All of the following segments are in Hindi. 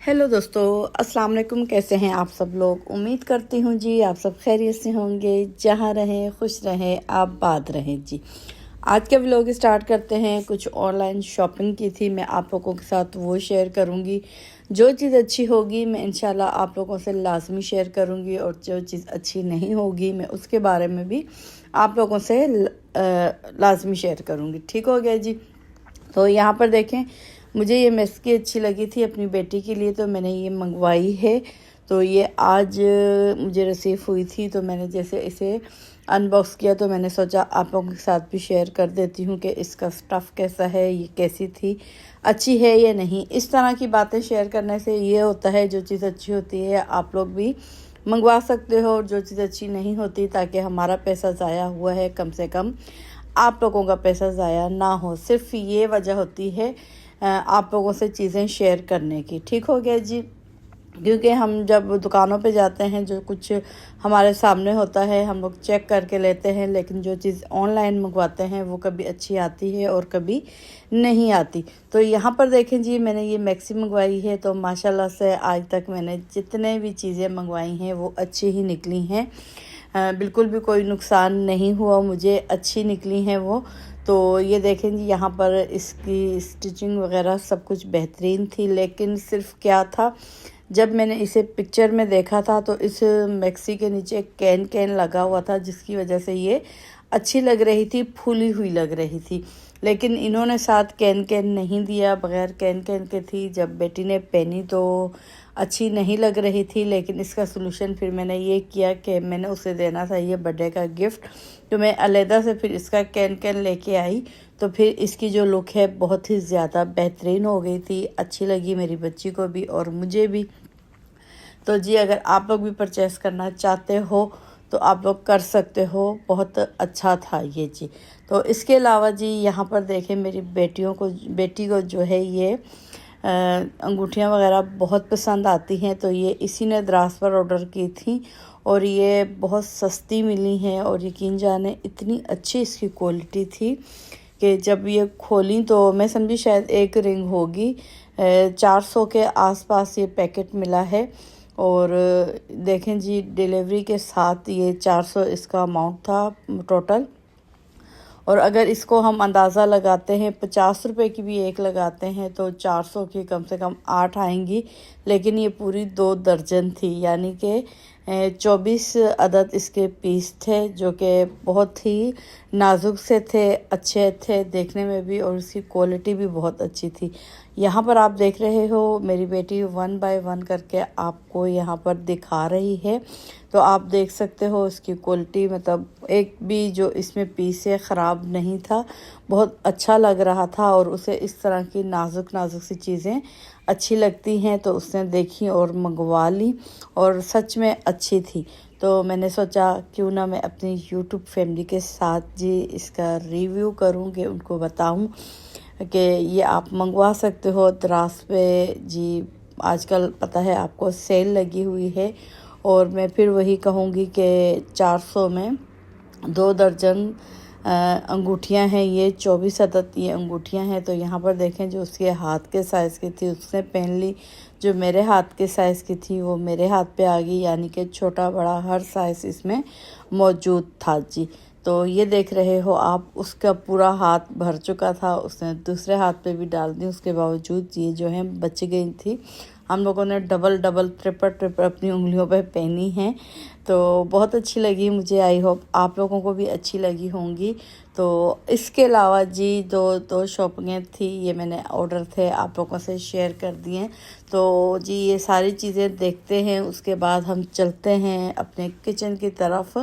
हेलो दोस्तों, अस्सलाम वालेकुम। कैसे हैं आप सब लोग? उम्मीद करती हूँ जी आप सब खैरियत से होंगे। जहाँ रहें खुश रहें, आबाद रहें जी। आज का व्लॉग स्टार्ट करते हैं। कुछ ऑनलाइन शॉपिंग की थी, मैं आप लोगों के साथ वो शेयर करूँगी। जो चीज़ अच्छी होगी मैं इंशाल्लाह आप लोगों से लाजमी शेयर करूँगी, और जो चीज़ अच्छी नहीं होगी मैं उसके बारे में भी आप लोगों से लाजमी शेयर करूँगी। ठीक हो गया जी। तो यहाँ पर देखें, मुझे ये मेस्की अच्छी लगी थी अपनी बेटी के लिए, तो मैंने ये मंगवाई है। तो ये आज मुझे रिसीव हुई थी, तो मैंने जैसे इसे अनबॉक्स किया तो मैंने सोचा आप लोगों के साथ भी शेयर कर देती हूँ कि इसका स्टफ़ कैसा है, ये कैसी थी, अच्छी है या नहीं। इस तरह की बातें शेयर करने से ये होता है, जो चीज़ अच्छी होती है आप लोग भी मंगवा सकते हो, और जो चीज़ अच्छी नहीं होती, ताकि हमारा पैसा ज़ाया हुआ है कम से कम आप लोगों का पैसा ज़ाया ना हो। सिर्फ ये वजह होती है आप लोगों से चीज़ें शेयर करने की। ठीक हो गया जी। क्योंकि हम जब दुकानों पे जाते हैं, जो कुछ हमारे सामने होता है हम लोग चेक करके लेते हैं, लेकिन जो चीज़ ऑनलाइन मंगवाते हैं वो कभी अच्छी आती है और कभी नहीं आती। तो यहाँ पर देखें जी, मैंने ये मैक्सी मंगवाई है, तो माशाल्लाह से आज तक मैंने जितने भी चीज़ें मंगवाई हैं वो अच्छी ही निकली हैं। बिल्कुल भी कोई नुकसान नहीं हुआ, मुझे अच्छी निकली हैं वो। तो ये देखें जी, यहाँ पर इसकी स्टिचिंग वगैरह सब कुछ बेहतरीन थी, लेकिन सिर्फ क्या था, जब मैंने इसे पिक्चर में देखा था तो इस मैक्सी के नीचे कैन कैन लगा हुआ था, जिसकी वजह से ये अच्छी लग रही थी, फूली हुई लग रही थी। लेकिन इन्होंने साथ कैन कैन नहीं दिया, बगैर कैन कैन के थी। जब बेटी ने पहनी तो अच्छी नहीं लग रही थी, लेकिन इसका सलूशन फिर मैंने ये किया कि मैंने उसे देना था ये बर्थडे का गिफ्ट, तो मैं अलहदा से फिर इसका कैन कैन लेके आई। तो फिर इसकी जो लुक है बहुत ही ज़्यादा बेहतरीन हो गई थी, अच्छी लगी मेरी बच्ची को भी और मुझे भी। तो जी, अगर आप लोग भी परचेस करना चाहते हो तो आप लोग कर सकते हो, बहुत अच्छा था ये जी। तो इसके अलावा जी, यहाँ पर देखें, मेरी बेटी को जो है ये अंगूठियाँ वगैरह बहुत पसंद आती हैं, तो ये इसी ने दराज पर ऑर्डर की थी, और ये बहुत सस्ती मिली हैं, और यकीन जाने इतनी अच्छी इसकी क्वालिटी थी कि जब ये खोली तो मैं समझी शायद एक रिंग होगी। 400 के आसपास ये पैकेट मिला है, और देखें जी, डिलीवरी के साथ ये 400 इसका अमाउंट था टोटल। और अगर इसको हम अंदाज़ा लगाते हैं, 50 रुपए की भी एक लगाते हैं तो 400 की कम से कम 8 आएंगी, लेकिन ये पूरी 2 दर्जन थी, यानी कि 24 अदद इसके पीस थे, जो कि बहुत ही नाजुक से थे, अच्छे थे देखने में भी, और इसकी क्वालिटी भी बहुत अच्छी थी। यहाँ पर आप देख रहे हो मेरी बेटी 1 बाय 1 करके आपको यहाँ पर दिखा रही है, तो आप देख सकते हो इसकी क्वालिटी, मतलब एक भी जो इसमें पीस है ख़राब नहीं था, बहुत अच्छा लग रहा था। और उसे इस तरह की नाजुक नाजुक सी चीज़ें अच्छी लगती हैं, तो उसने देखी और मंगवा ली, और सच में अच्छी थी। तो मैंने सोचा क्यों ना मैं अपनी यूट्यूब फैमिली के साथ जी इसका रिव्यू करूँ, कि उनको बताऊँ कि ये आप मंगवा सकते हो दराज पे जी। आजकल पता है आपको सेल लगी हुई है, और मैं फिर वही कहूँगी कि 400 में 2 दर्जन अंगूठियाँ हैं, ये 24 अदद ये अंगूठियाँ हैं। तो यहाँ पर देखें, जो उसके हाथ के साइज़ की थी उसने पहन ली, जो मेरे हाथ के साइज़ की थी वो मेरे हाथ पे आ गई, यानी कि छोटा बड़ा हर साइज़ इसमें मौजूद था जी। तो ये देख रहे हो आप, उसका पूरा हाथ भर चुका था, उसने दूसरे हाथ पे भी डाल दी, उसके बावजूद ये जो है बच गई थी। हम लोगों ने डबल डबल ट्रिपल अपनी उंगलियों पे पहनी हैं, तो बहुत अच्छी लगी मुझे। आई होप आप लोगों को भी अच्छी लगी होंगी। तो इसके अलावा जी, दो शॉपिंगें थी, ये मैंने ऑर्डर थे आप लोगों से शेयर कर दिए। तो जी, ये सारी चीज़ें देखते हैं, उसके बाद हम चलते हैं अपने किचन की तरफ।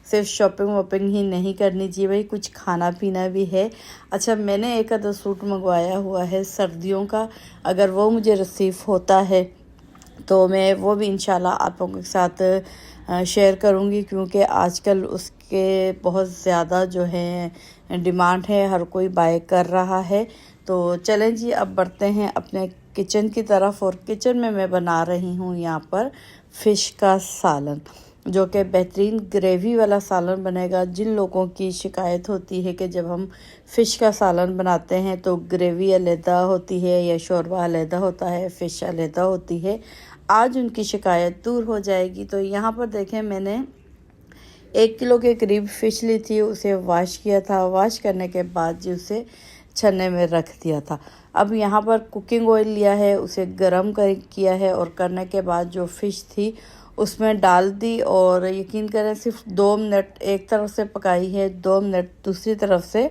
सिर्फ शॉपिंग वॉपिंग ही नहीं करनी चाहिए भाई, कुछ खाना पीना भी है। अच्छा, मैंने एक आधा सूट मंगवाया हुआ है सर्दियों का, अगर वो मुझे रिसीव होता है तो मैं वो भी इंशाल्लाह आप लोगों के साथ शेयर करूँगी, क्योंकि आजकल उसके बहुत ज़्यादा जो है डिमांड है, हर कोई बाय कर रहा है। तो चलें जी, अब बढ़ते हैं अपने किचन की तरफ, और किचन में मैं बना रही हूँ यहाँ पर फ़िश का सालन। जो कि बेहतरीन ग्रेवी वाला सालन बनेगा। जिन लोगों की शिकायत होती है कि जब हम फ़िश का सालन बनाते हैं तो ग्रेवी अलहदा होती है या शोरबा अलहदा होता है, फ़िश अलहदा होती है, आज उनकी शिकायत दूर हो जाएगी। तो यहाँ पर देखें, मैंने 1 किलो के करीब फ़िश ली थी, उसे वॉश किया था। वॉश करने के बाद जी उसे छन्ने में रख दिया था। अब यहाँ पर कुकिंग ऑयल लिया है, उसे गरम किया है और करने के बाद जो फ़िश थी उसमें डाल दी और यकीन करें सिर्फ 2 मिनट एक तरफ से पकाई है, 2 मिनट दूसरी तरफ से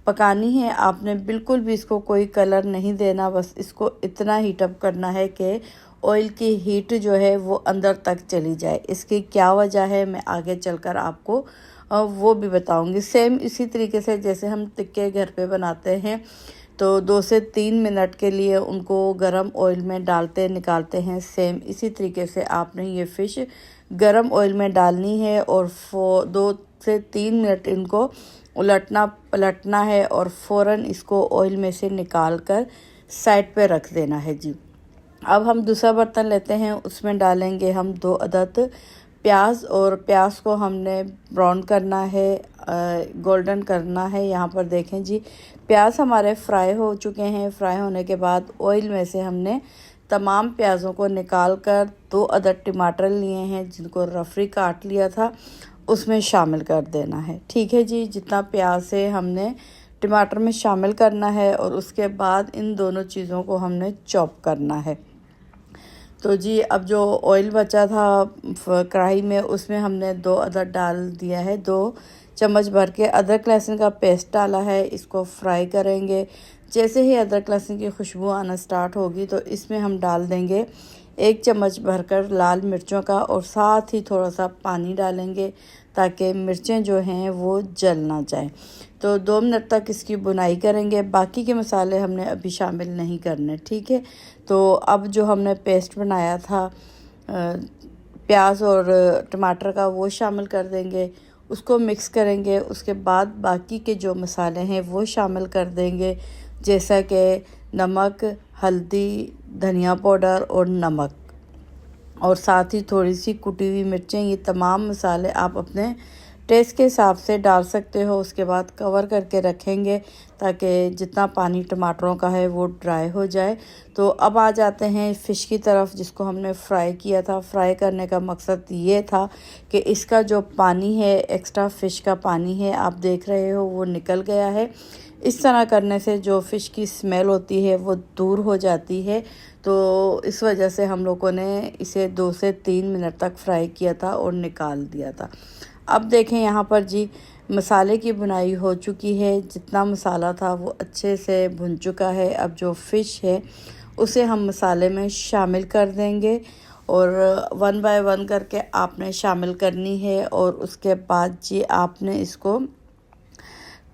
पकानी है। आपने बिल्कुल भी इसको कोई कलर नहीं देना, बस इसको इतना हीटअप करना है कि ऑयल की हीट जो है वो अंदर तक चली जाए। इसकी क्या वजह है मैं आगे चलकर आपको वो भी बताऊंगी। सेम इसी तरीके से जैसे हम टिक्के घर पे बनाते हैं तो 2 से 3 मिनट के लिए उनको गरम ऑयल में डालते निकालते हैं, सेम इसी तरीके से आपने ये फ़िश गरम ऑयल में डालनी है और 2 से 3 मिनट इनको उलटना पलटना है और फ़ौरन इसको ऑयल में से निकाल कर साइड पे रख देना है जी। अब हम दूसरा बर्तन लेते हैं, उसमें डालेंगे हम 2 अदद प्याज और प्याज को हमने ब्राउन करना है, गोल्डन करना है। यहाँ पर देखें जी, प्याज हमारे फ्राई हो चुके हैं। फ्राई होने के बाद ऑयल में से हमने तमाम प्याज़ों को निकाल कर 2 अदद टमाटर लिए हैं जिनको रफली काट लिया था, उसमें शामिल कर देना है। ठीक है जी, जितना प्याज है हमने टमाटर में शामिल करना है और उसके बाद इन दोनों चीज़ों को हमने चॉप करना है। तो जी अब जो ऑयल बचा था कढ़ाई में उसमें हमने 2 अदरक डाल दिया है, 2 चम्मच भर के अदरक लहसुन का पेस्ट डाला है। इसको फ्राई करेंगे। जैसे ही अदरक लहसुन की खुशबू आना स्टार्ट होगी तो इसमें हम डाल देंगे 1 चम्मच भरकर लाल मिर्चों का और साथ ही थोड़ा सा पानी डालेंगे ताकि मिर्चें जो हैं वो जल ना जाए। तो 2 मिनट तक इसकी भुनाई करेंगे। बाकी के मसाले हमने अभी शामिल नहीं करने, ठीक है। तो अब जो हमने पेस्ट बनाया था प्याज और टमाटर का वो शामिल कर देंगे, उसको मिक्स करेंगे। उसके बाद बाकी के जो मसाले हैं वो शामिल कर देंगे, जैसा कि नमक, हल्दी, धनिया पाउडर और नमक और साथ ही थोड़ी सी कुटी हुई मिर्चें। ये तमाम मसाले आप अपने टेस्ट के हिसाब से डाल सकते हो। उसके बाद कवर करके रखेंगे ताकि जितना पानी टमाटरों का है वो ड्राई हो जाए। तो अब आ जाते हैं फ़िश की तरफ जिसको हमने फ्राई किया था। फ्राई करने का मकसद ये था कि इसका जो पानी है, एक्स्ट्रा फ़िश का पानी है, आप देख रहे हो वो निकल गया है। इस तरह करने से जो फ़िश की स्मेल होती है वो दूर हो जाती है। तो इस वजह से हम लोगों ने इसे 2 से 3 मिनट तक फ्राई किया था और निकाल दिया था। अब देखें यहाँ पर जी मसाले की भुनाई हो चुकी है। जितना मसाला था वो अच्छे से भुन चुका है। अब जो फ़िश है उसे हम मसाले में शामिल कर देंगे और 1 बाय 1 करके आपने शामिल करनी है और उसके बाद जी आपने इसको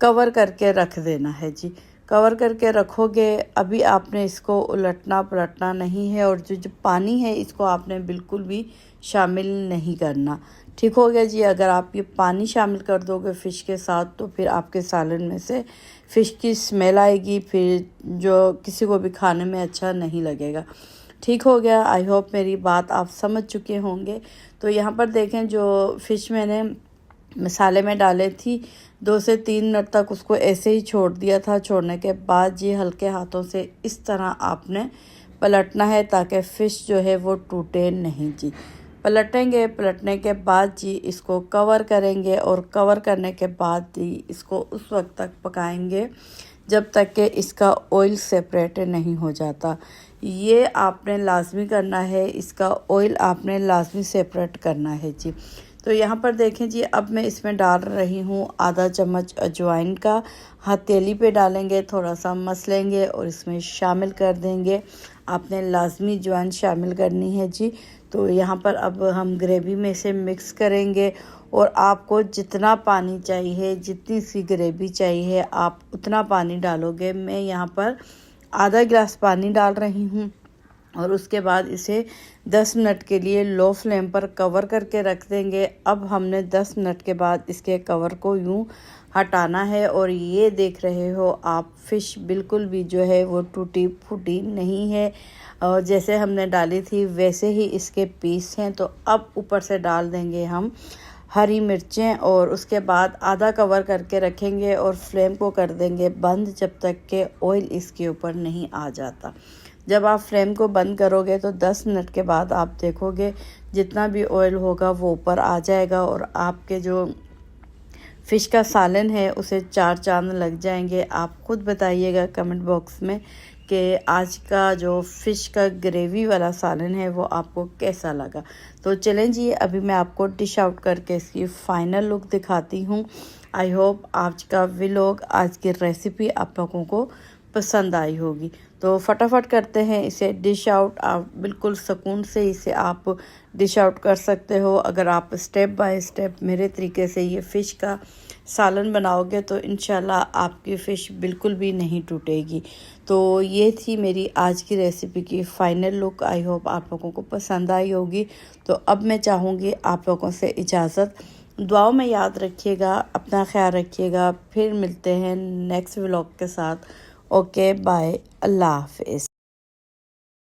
कवर करके रख देना है जी। कवर करके रखोगे, अभी आपने इसको उलटना पलटना नहीं है और जो पानी है इसको आपने बिल्कुल भी शामिल नहीं करना। ठीक हो गया जी। अगर आप ये पानी शामिल कर दोगे फ़िश के साथ तो फिर आपके सालन में से फ़िश की स्मेल आएगी, फिर जो किसी को भी खाने में अच्छा नहीं लगेगा। ठीक हो गया। आई होप मेरी बात आप समझ चुके होंगे। तो यहाँ पर देखें जो फ़िश मैंने मसाले में डाले थी 2 से 3 मिनट तक उसको ऐसे ही छोड़ दिया था। छोड़ने के बाद जी हल्के हाथों से इस तरह आपने पलटना है ताकि फ़िश जो है वो टूटे नहीं जी। पलटेंगे, पलटने के बाद जी इसको कवर करेंगे और कवर करने के बाद जी इसको उस वक्त तक पकाएंगे जब तक कि इसका ऑयल सेपरेट नहीं हो जाता। ये आपने लाजमी करना है, इसका ऑयल आपने लाजमी सेपरेट करना है जी। तो यहाँ पर देखें जी अब मैं इसमें डाल रही हूँ आधा चम्मच अजवाइन का। हथेली पे डालेंगे, थोड़ा सा मस लेंगे और इसमें शामिल कर देंगे। आपने लाजमी अजवाइन शामिल करनी है जी। तो यहाँ पर अब हम ग्रेवी में से मिक्स करेंगे और आपको जितना पानी चाहिए, जितनी सी ग्रेवी चाहिए आप उतना पानी डालोगे। मैं यहाँ पर आधा गिलास पानी डाल रही हूँ और उसके बाद इसे 10 मिनट के लिए लो फ्लेम पर कवर करके रख देंगे। अब हमने 10 मिनट के बाद इसके कवर को यूं हटाना है और ये देख रहे हो आप, फ़िश बिल्कुल भी जो है वो टूटी फूटी नहीं है और जैसे हमने डाली थी वैसे ही इसके पीस हैं। तो अब ऊपर से डाल देंगे हम हरी मिर्चें और उसके बाद आधा कवर करके रखेंगे और फ्लेम को कर देंगे बंद जब तक के ऑयल इसके ऊपर नहीं आ जाता। जब आप फ्लेम को बंद करोगे तो 10 मिनट के बाद आप देखोगे जितना भी ऑयल होगा वो ऊपर आ जाएगा और आपके जो फ़िश का सालन है उसे 4 चांद लग जाएंगे। आप खुद बताइएगा कमेंट बॉक्स में कि आज का जो फ़िश का ग्रेवी वाला सालन है वो आपको कैसा लगा। तो चलें जी, अभी मैं आपको डिश आउट करके इसकी फ़ाइनल लुक दिखाती हूँ। आई होप आज का व्लॉग, आज की रेसिपी आप लोगों को पसंद आई होगी। तो फटाफट करते हैं इसे डिश आउट। आप बिल्कुल सुकून से इसे आप डिश आउट कर सकते हो अगर आप स्टेप बाय स्टेप मेरे तरीके से ये फ़िश का सालन बनाओगे तो इंशाल्लाह आपकी फ़िश बिल्कुल भी नहीं टूटेगी। तो ये थी मेरी आज की रेसिपी की फ़ाइनल लुक। आई होप आप लोगों को पसंद आई होगी। तो अब मैं चाहूँगी आप लोगों से इजाज़त। दुआओं में याद रखिएगा, अपना ख्याल रखिएगा। फिर मिलते हैं नेक्स्ट व्लॉग के साथ। ओके बाय, अल्लाह हाफिज़।